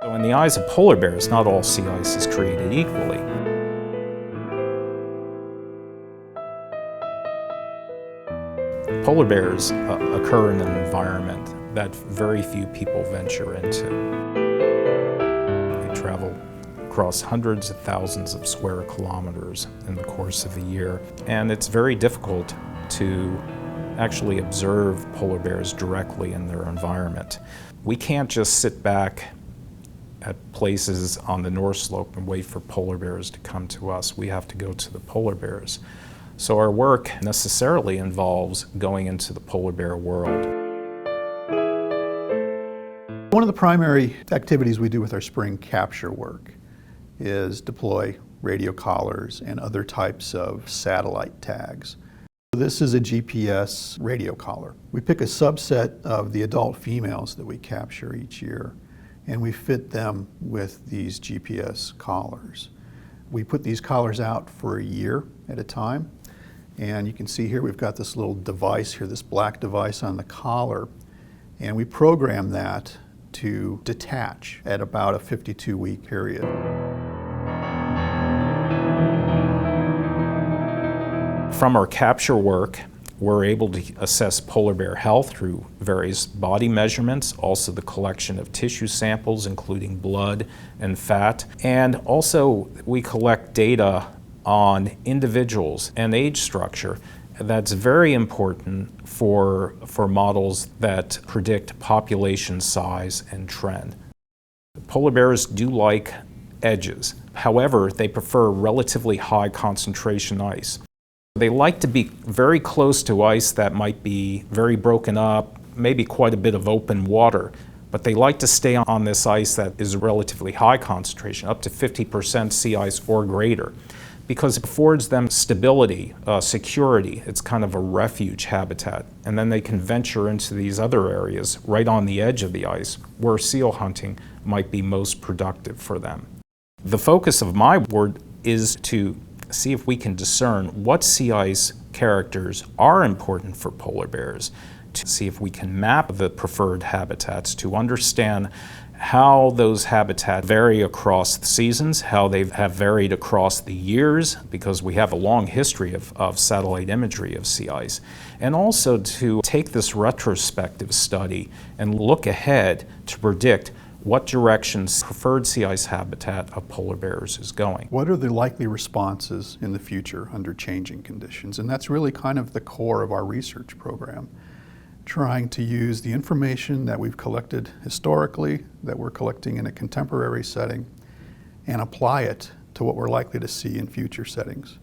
So in the eyes of polar bears, not all sea ice is created equally. Polar bears occur in an environment that very few people venture into. They travel across hundreds of thousands of square kilometers in the course of a year, and it's very difficult to actually observe polar bears directly in their environment. We can't just sit back at places on the North Slope and wait for polar bears to come to us. We have to go to the polar bears. So our work necessarily involves going into the polar bear world. One of the primary activities we do with our spring capture work is deploy radio collars and other types of satellite tags. This is a GPS radio collar. We pick a subset of the adult females that we capture each year, and we fit them with these GPS collars. We put these collars out for a year at a time, and you can see here we've got this little device here, this black device on the collar, and we program that to detach at about a 52-week period. From our capture work, we're able to assess polar bear health through various body measurements, also the collection of tissue samples, including blood and fat. And also, we collect data on individuals and age structure. That's very important for models that predict population size and trend. Polar bears do like edges. However, they prefer relatively high concentration ice. They like to be very close to ice that might be very broken up, maybe quite a bit of open water, but they like to stay on this ice that is relatively high concentration, up to 50% sea ice or greater, because it affords them stability, security. It's kind of a refuge habitat. And then they can venture into these other areas right on the edge of the ice where seal hunting might be most productive for them. The focus of my work is to see if we can discern what sea ice characters are important for polar bears, to see if we can map the preferred habitats, to understand how those habitats vary across the seasons, how they have varied across the years, because we have a long history of satellite imagery of sea ice, and also to take this retrospective study and look ahead to predict what directions preferred sea ice habitat of polar bears is going. What are the likely responses in the future under changing conditions? And that's really kind of the core of our research program, trying to use the information that we've collected historically, that we're collecting in a contemporary setting, and apply it to what we're likely to see in future settings.